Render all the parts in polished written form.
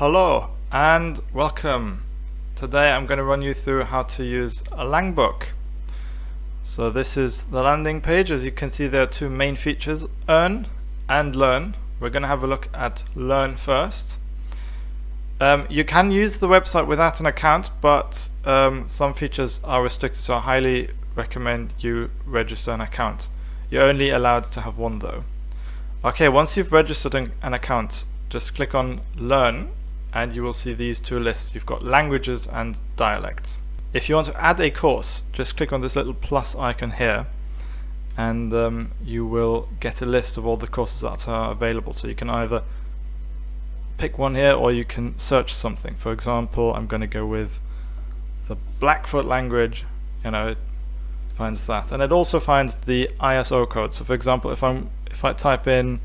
Hello and welcome. Today I'm going to run you through how to use a Langbook. So this is the landing page. As you can see, there are two main features, earn and learn. We're going to have a look at learn first. You can use the website without an account, but some features are restricted, so I highly recommend you register an account. You're only allowed to have one though. Okay, once you've registered an account, just click on learn and you will see these two lists. You've got languages and dialects. If you want to add a course, just click on this little plus icon here and you will get a list of all the courses that are available. So you can either pick one here or you can search something. For example, I'm going to go with the Blackfoot language. It finds that, and it also finds the ISO code. So for example, if I type in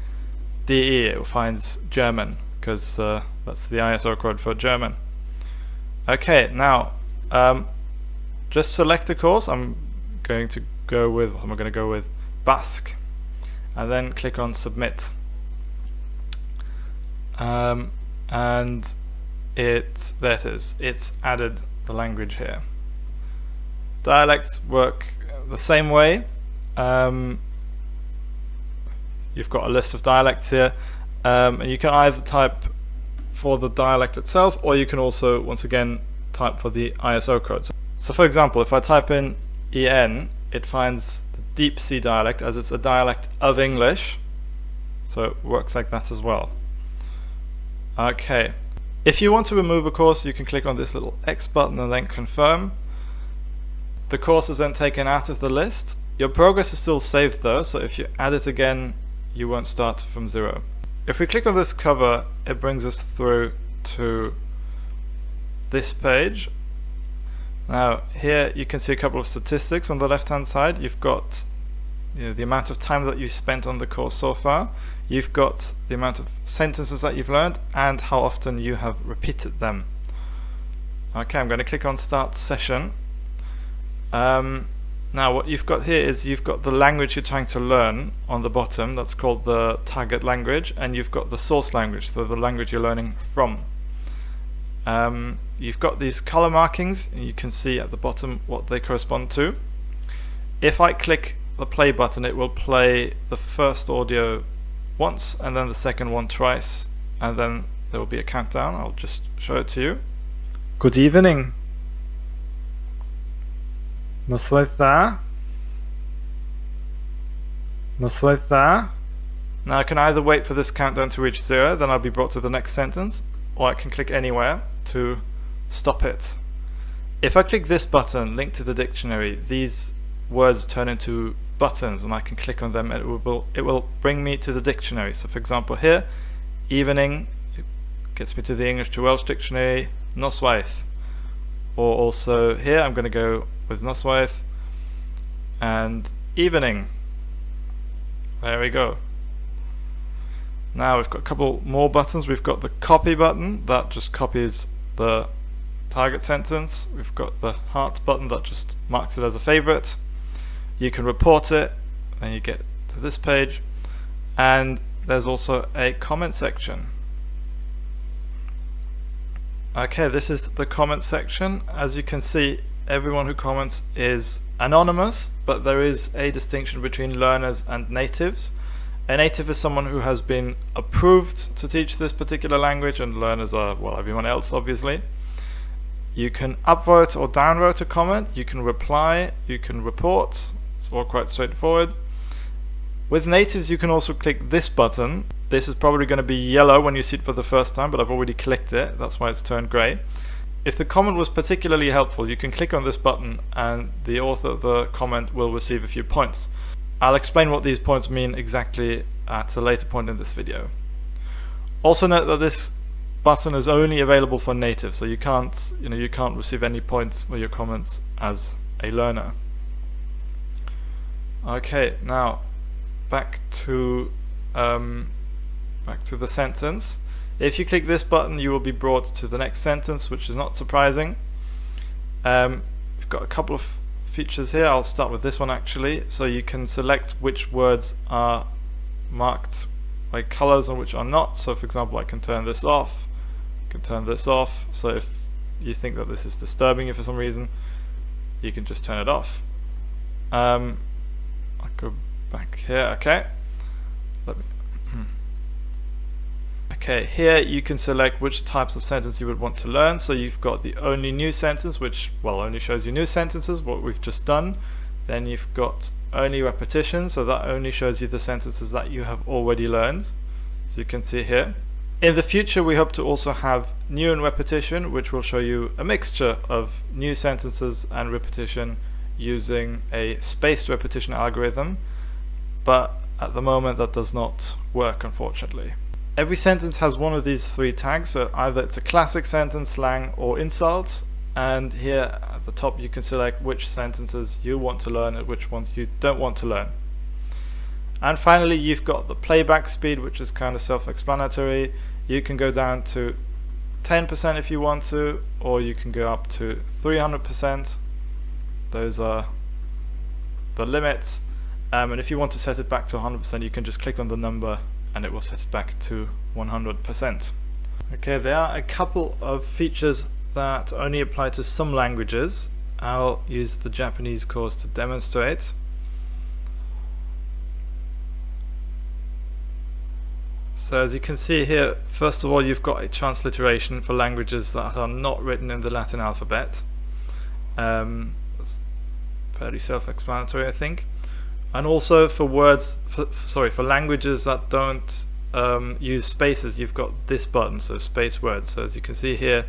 DE, it finds German, because that's the ISO code for German. Okay, now just select a course. I'm going to go with Basque, and then click on submit. And there it is. It's added the language here. Dialects work the same way. You've got a list of dialects here, and you can either type for the dialect itself, or you can also once again type for the ISO code. So for example, if I type in EN, it finds the Deep Sea dialect, as it's a dialect of English, so it works like that as well. Okay, if you want to remove a course, you can click on this little X button and then confirm. The course is then taken out of the list. Your progress is still saved though, so if you add it again, you won't start from zero. If we click on this cover, it brings us through to this page. Now here you can see a couple of statistics on the left hand side. You've got the amount of time that you spent on the course so far. You've got the amount of sentences that you've learned and how often you have repeated them. Okay, I'm going to click on start session. Now what you've got here is you've got the language you're trying to learn on the bottom. That's called the target language, and you've got the source language, so the language you're learning from. You've got these color markings, and you can see at the bottom what they correspond to. If I click the play button, it will play the first audio once and then the second one twice, and then there will be a countdown. I'll just show it to you. Good evening. Nasleitha. Nasleitha. Now I can either wait for this countdown to reach 0, then I'll be brought to the next sentence, or I can click anywhere to stop it. If I click this button, link to the dictionary, these words turn into buttons and I can click on them and it will bring me to the dictionary. So for example here, evening, it gets me to the English to Welsh dictionary, noswaith. Or also here I'm going to go with noswaith and evening. There we go. Now we've got a couple more buttons. We've got the copy button that just copies the target sentence. We've got the heart button that just marks it as a favorite. You can report it, then you get to this page, and there's also a comment section. Okay, this is the comment section. As you can see, everyone who comments is anonymous, but there is a distinction between learners and natives. A native is someone who has been approved to teach this particular language, and learners are, well, everyone else obviously. You can upvote or downvote a comment, you can reply, you can report. It's all quite straightforward. With natives you can also click this button. This is probably going to be yellow when you see it for the first time, but I've already clicked it, that's why it's turned grey. If the comment was particularly helpful, you can click on this button and the author of the comment will receive a few points. I'll explain what these points mean exactly at a later point in this video. Also note that this button is only available for natives, so you can't receive any points or your comments as a learner. Okay, now back to the sentence. If you click this button, you will be brought to the next sentence, which is not surprising. We've got a couple of features here. I'll start with this one actually. So you can select which words are marked by colors and which are not. So for example, I can turn this off, can turn this off, so if you think that this is disturbing you for some reason, you can just turn it off. I'll go back here. Okay. Okay, here you can select which types of sentence you would want to learn. So you've got the only new sentence, which, well, only shows you new sentences, what we've just done. Then you've got only repetition, so that only shows you the sentences that you have already learned, as you can see here. In the future, we hope to also have new and repetition, which will show you a mixture of new sentences and repetition using a spaced repetition algorithm, but at the moment that does not work, unfortunately. Every sentence has one of these three tags, so either it's a classic sentence, slang, or insults, and here at the top you can select which sentences you want to learn and which ones you don't want to learn. And finally, you've got the playback speed, which is kind of self-explanatory. You can go down to 10% if you want to, or you can go up to 300%. Those are the limits. And if you want to set it back to 100%, you can just click on the number and it will set it back to 100%. Okay, there are a couple of features that only apply to some languages. I'll use the Japanese course to demonstrate. So as you can see here, first of all, you've got a transliteration for languages that are not written in the Latin alphabet. That's fairly self-explanatory, I think. And also for words, for languages that don't use spaces, you've got this button, so space words. So as you can see here,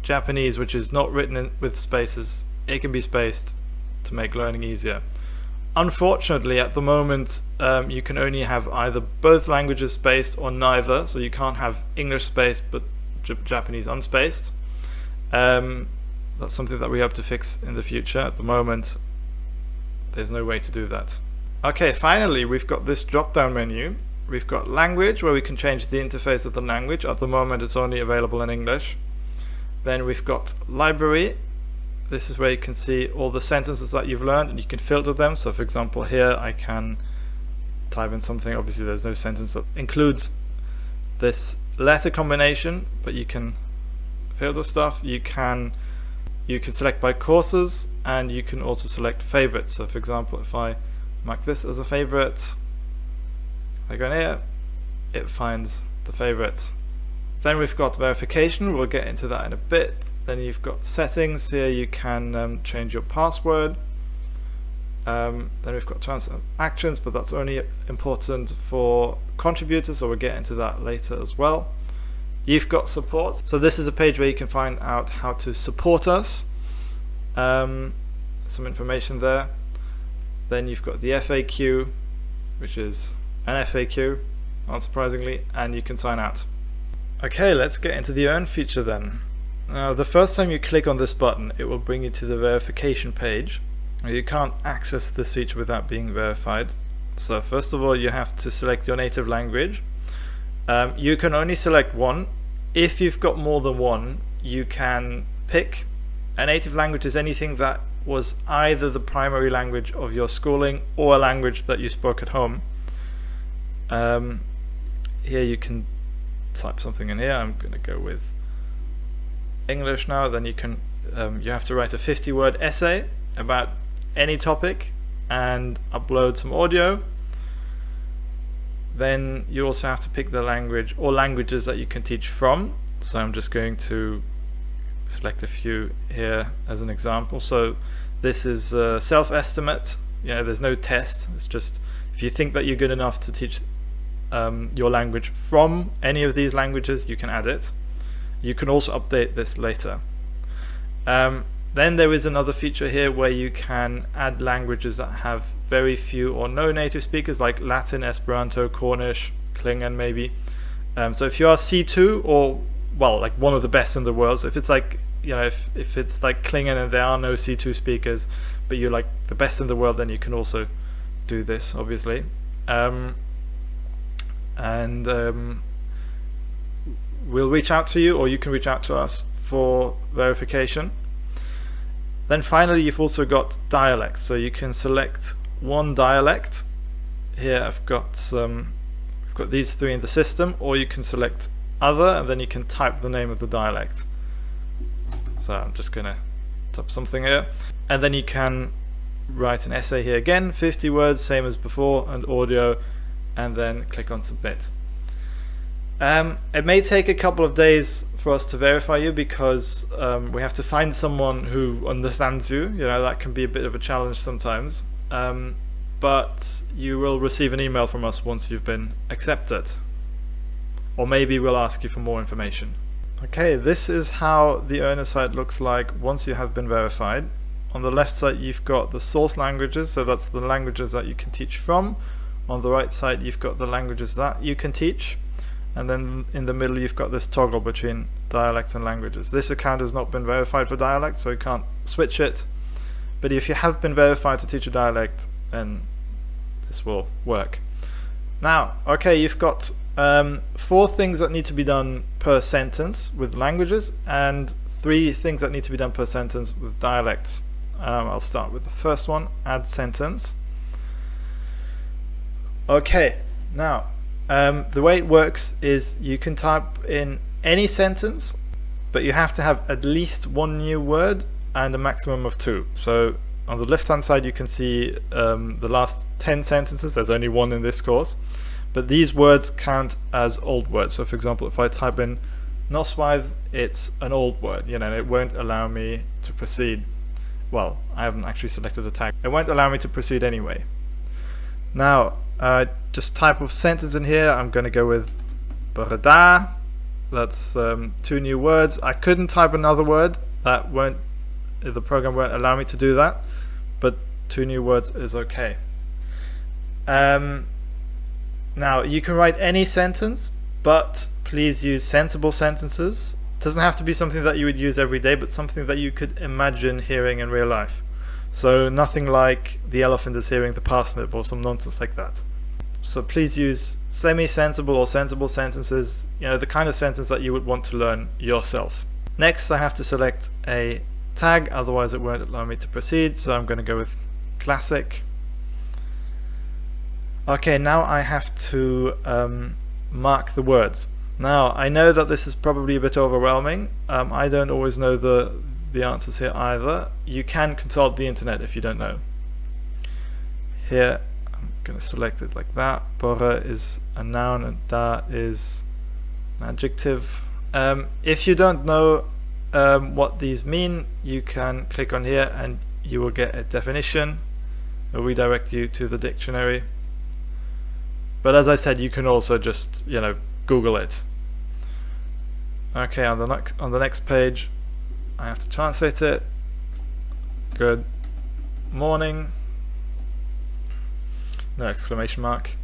Japanese, which is not written with spaces, it can be spaced to make learning easier. Unfortunately, at the moment, you can only have either both languages spaced or neither, so you can't have English spaced but Japanese unspaced. That's something that we hope to fix in the future. At the moment, there's no way to do that. Okay, finally, we've got this drop-down menu. We've got language, where we can change the interface of the language. At the moment, it's only available in English. Then we've got library. This is where you can see all the sentences that you've learned, and you can filter them. So for example, here I can type in something. Obviously there's no sentence that includes this letter combination, but you can filter stuff. You can select by courses, and you can also select favorites. So for example, if I mark this as a favorite, I go in here, it finds the favorites. Then we've got verification. We'll get into that in a bit. Then you've got settings. Here you can change your password. Then we've got transfer actions, but that's only important for contributors, so we'll get into that later as well. You've got support. So this is a page where you can find out how to support us. Some information there. Then you've got the FAQ, which is an FAQ, unsurprisingly, and you can sign out. Okay, let's get into the earn feature then. Now, the first time you click on this button, it will bring you to the verification page. You can't access this feature without being verified. So first of all, you have to select your native language. You can only select one. If you've got more than one, you can pick. A native language is anything that was either the primary language of your schooling or a language that you spoke at home. Here you can type something in here. I'm going to go with English now. Then you can you have to write a 50-word essay about any topic and upload some audio. Then you also have to pick the language or languages that you can teach from. So I'm just going to select a few here as an example. So this is self-estimate. There's no test. It's just if you think that you're good enough to teach your language from any of these languages, you can add it. You can also update this later. Then there is another feature here where you can add languages that have very few or no native speakers, like Latin, Esperanto, Cornish, Klingon maybe. So if you are C2 or, well, like one of the best in the world, so if it's like, if it's like Klingon and there are no C2 speakers, but you're like the best in the world, then you can also do this, obviously. We'll reach out to you, or you can reach out to us for verification. Then finally, you've also got dialects, so you can select one dialect. Here I've got these three in the system, or you can select other, and then you can type the name of the dialect. So I'm just gonna type something here, and then you can write an essay here again, 50 words, same as before, and audio, and then click on submit. It may take a couple of days for us to verify you because we have to find someone who understands you. You know, that can be a bit of a challenge sometimes. But you will receive an email from us once you've been accepted. Or maybe we'll ask you for more information. Okay, this is how the earner site looks like once you have been verified. On the left side you've got the source languages, so that's the languages that you can teach from. On the right side you've got the languages that you can teach. And then in the middle you've got this toggle between dialect and languages. This account has not been verified for dialect, so you can't switch it. But if you have been verified to teach a dialect, then this will work. Now, okay, you've got 4 things that need to be done per sentence with languages, and 3 things that need to be done per sentence with dialects. I'll start with the first one, add sentence. Okay, now the way it works is you can type in any sentence, but you have to have at least 1 new word and a maximum of 2. So on the left hand side you can see the last 10 sentences. There's only 1 in this course, but these words count as old words. So for example, if I type in noswaith, it's an old word, you know, and it won't allow me to proceed. Well, I haven't actually selected a tag. It won't allow me to proceed anyway. Now just type a sentence in here. I'm going to go with Berda. That's 2 new words. I couldn't type another word. That won't, the program won't allow me to do that, but 2 new words is okay. Now you can write any sentence, but please use sensible sentences. It doesn't have to be something that you would use every day, but something that you could imagine hearing in real life. So nothing like the elephant is hearing the parsnip or some nonsense like that. So please use semi-sensible or sensible sentences, you know, the kind of sentence that you would want to learn yourself. Next I have to select a tag, otherwise it won't allow me to proceed, so I'm going to go with classic. Okay, now I have to mark the words. Now I know that this is probably a bit overwhelming. I don't always know the answers here either. You can consult the internet if you don't know. Here I'm going to select it like that. Borre is a noun and da is an adjective. If you don't know what these mean, you can click on here and you will get a definition. It'll redirect you to the dictionary. But as I said, you can also just, you know, Google it. Okay, on the next page I have to translate it. Good morning. No exclamation mark.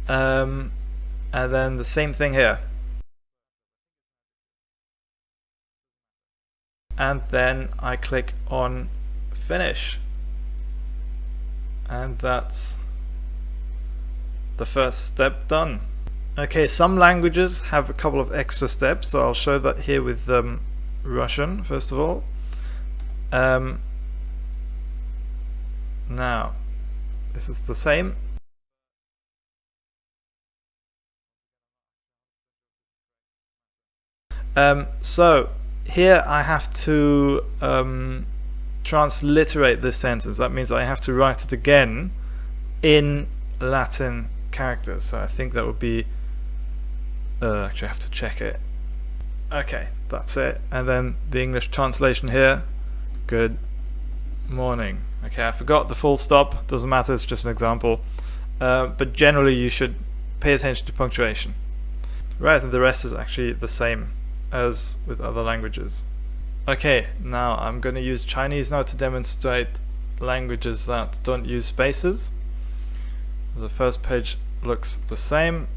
And then the same thing here. And then I click on finish. And that's the first step done. Okay, some languages have a couple of extra steps, so I'll show that here with Russian first of all. Now this is the same. So here I have to transliterate this sentence. That means I have to write it again in Latin characters. So I think that would be actually I have to check it. Okay, that's it. And then the English translation here. Good morning. Okay, I forgot the full stop. Doesn't matter, it's just an example. But generally you should pay attention to punctuation. Right, and the rest is actually the same as with other languages. Okay, now I'm going to use Chinese now to demonstrate languages that don't use spaces. The first page looks the same.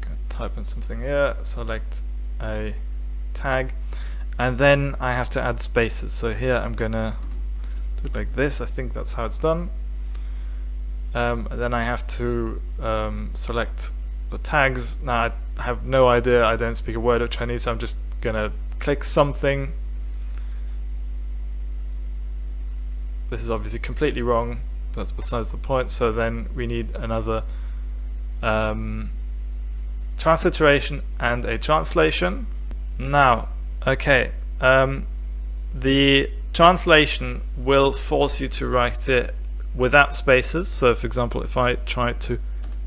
I'm going to type in something here, select a tag, and then I have to add spaces. So here I'm going to do it like this. I think that's how it's done. And then I have to select the tags. Now I have no idea, I don't speak a word of Chinese, so I'm just gonna click something. This is obviously completely wrong, but that's besides the point. So then we need another transliteration and a translation. Now, okay, the translation will force you to write it without spaces. So for example, if I try to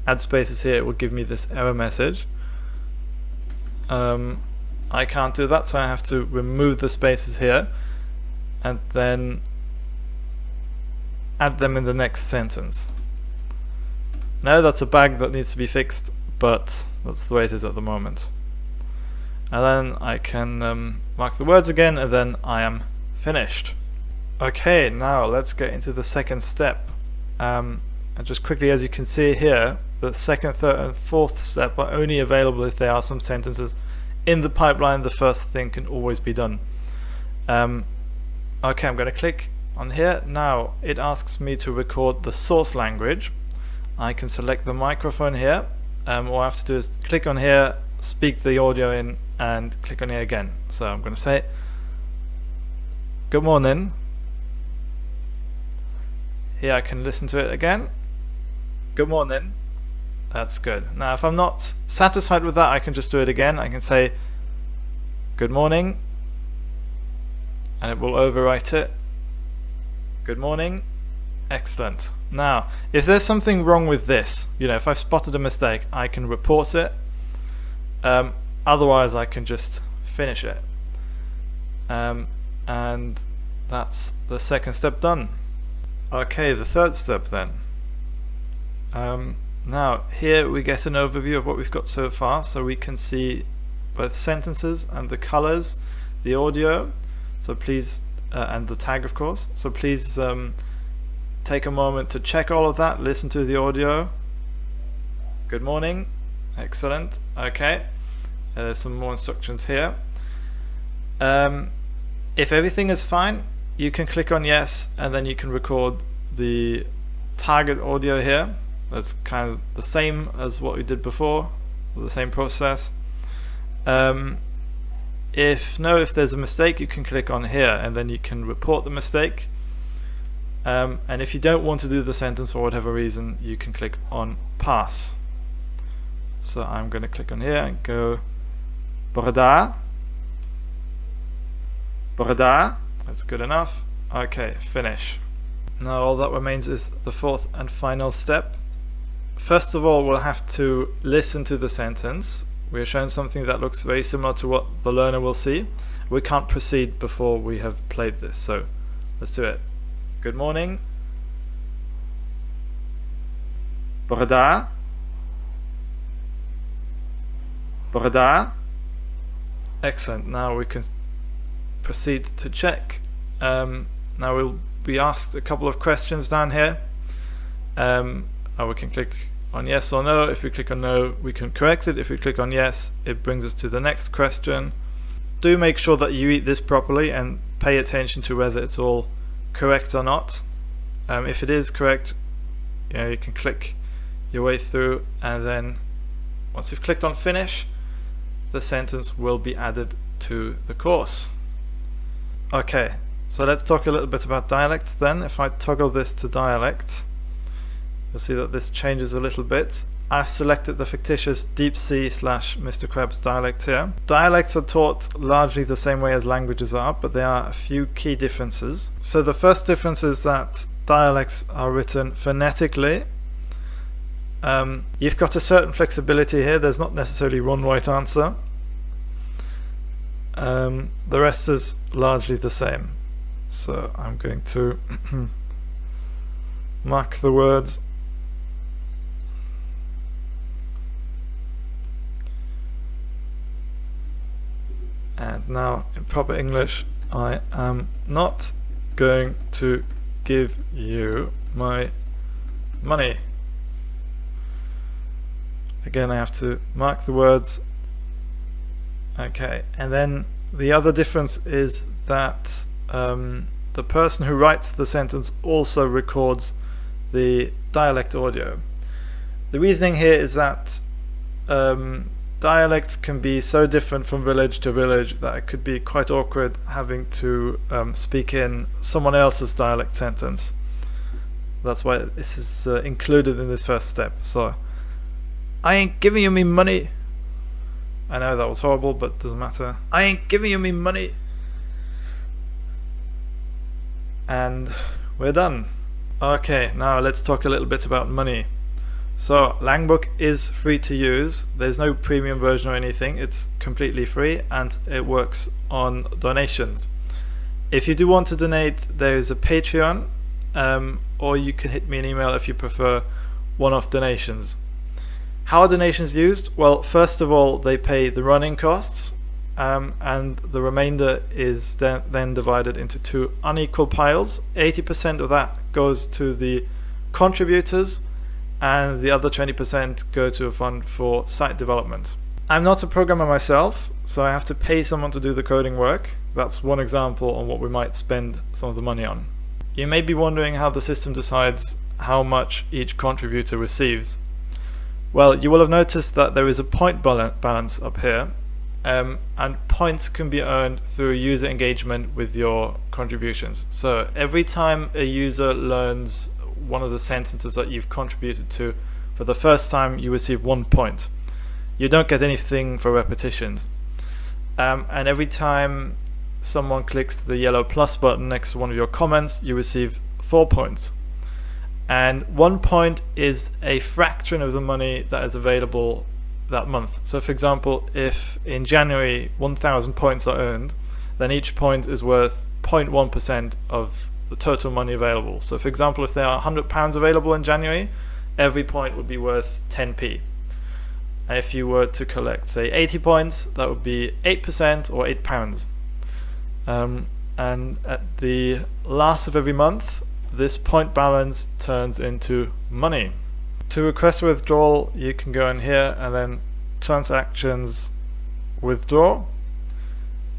add spaces here, it will give me this error message. I can't do that, so I have to remove the spaces here and then add them in the next sentence. Now that's a bug that needs to be fixed, but that's the way it is at the moment. And then I can mark the words again, and then I am finished. Okay, now let's get into the second step. And just quickly, as you can see here, the second, third and fourth step are only available if there are some sentences in the pipeline. The first thing can always be done. Okay, I'm going to click on here. Now it asks me to record the source language. I can select the microphone here. All I have to do is click on here, speak the audio in, and click on here again. So I'm going to say, good morning. Here I can listen to it again. Good morning. That's good. Now if I'm not satisfied with that, I can just do it again. I can say, good morning, and it will overwrite it. Good morning. Excellent. Now, if there's something wrong with this, if I've spotted a mistake, I can report it. Otherwise, I can just finish it. And that's the second step done. Okay, the third step then. Now, here we get an overview of what we've got so far, so we can see both sentences and the colors, the audio, so please, and the tag of course, so please take a moment to check all of that, listen to the audio. Good morning. Excellent. Okay, there's some more instructions here. If everything is fine, you can click on yes, and then you can record the target audio here. That's kind of the same as what we did before, the same process. If there's a mistake, you can click on here and then you can report the mistake. And if you don't want to do the sentence for whatever reason, you can click on pass. So I'm going to click on here and go Borda. Borda. That's good enough. Okay, finish. Now all that remains is the fourth and final step. First of all, we'll have to listen to the sentence. We're shown something that looks very similar to what the learner will see. We can't proceed before we have played this, so let's do it. Good morning. Borda. Borda. Excellent. Now we can proceed to check. Now we'll be asked a couple of questions down here. Now we can click on yes or no. If we click on no, we can correct it. If we click on yes, it brings us to the next question. Do make sure that you read this properly and pay attention to whether it's all correct or not. If it is correct, you can click your way through, and then once you've clicked on finish, the sentence will be added to the course. Okay, so let's talk a little bit about dialects then. If I toggle this to dialects, you'll see that this changes a little bit. I've selected the fictitious Deep Sea / Mr. Krabs dialect here. Dialects are taught largely the same way as languages are, but there are a few key differences. So the first difference is that dialects are written phonetically. You've got a certain flexibility here. There's not necessarily one right answer. The rest is largely the same. So I'm going to mark the words. And now in proper English, I am not going to give you my money. Again, I have to mark the words. Okay, and then the other difference is that the person who writes the sentence also records the dialect audio. The reasoning here is that dialects can be so different from village to village that it could be quite awkward having to speak in someone else's dialect sentence. That's why this is included in this first step. So, I ain't giving you me money. I know that was horrible, but doesn't matter. I ain't giving you me money. And we're done. Okay, now let's talk a little bit about money. So Langbook is free to use. There's no premium version or anything. It's completely free and it works on donations. If you do want to donate, there is a Patreon, or you can hit me an email if you prefer one-off donations. How are donations used? Well, first of all, they pay the running costs, and the remainder is then divided into two unequal piles. 80% of that goes to the contributors, and the other 20% go to a fund for site development. I'm not a programmer myself, so I have to pay someone to do the coding work. That's one example on what we might spend some of the money on. You may be wondering how the system decides how much each contributor receives. Well, you will have noticed that there is a point balance up here, and points can be earned through user engagement with your contributions. So every time a user learns one of the sentences that you've contributed to for the first time, you receive 1 point. You don't get anything for repetitions. And every time someone clicks the yellow plus button next to one of your comments, you receive 4 points. And 1 point is a fraction of the money that is available that month. So for example, if in January 1,000 points are earned, then each point is worth 0.1% of the total money available. So for example, if there are £100 available in January, every point would be worth 10p. And if you were to collect, say, 80 points, that would be 8% or £8. And at the last of every month, this point balance turns into money. To request a withdrawal, you can go in here and then transactions withdraw.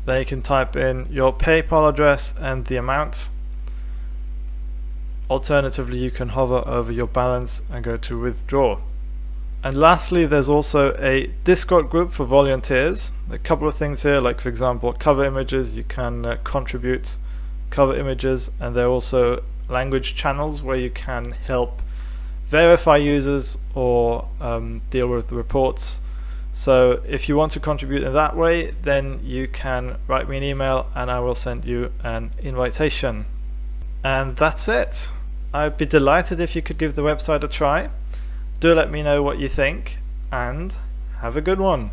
Then you can type in your PayPal address and the amount. Alternatively, you can hover over your balance and go to withdraw. And lastly, there's also a Discord group for volunteers. A couple of things here, like for example, cover images. You can contribute cover images, and there are also language channels where you can help verify users or deal with the reports. So if you want to contribute in that way, then you can write me an email and I will send you an invitation. And that's it. I'd be delighted if you could give the website a try. Do let me know what you think, and have a good one.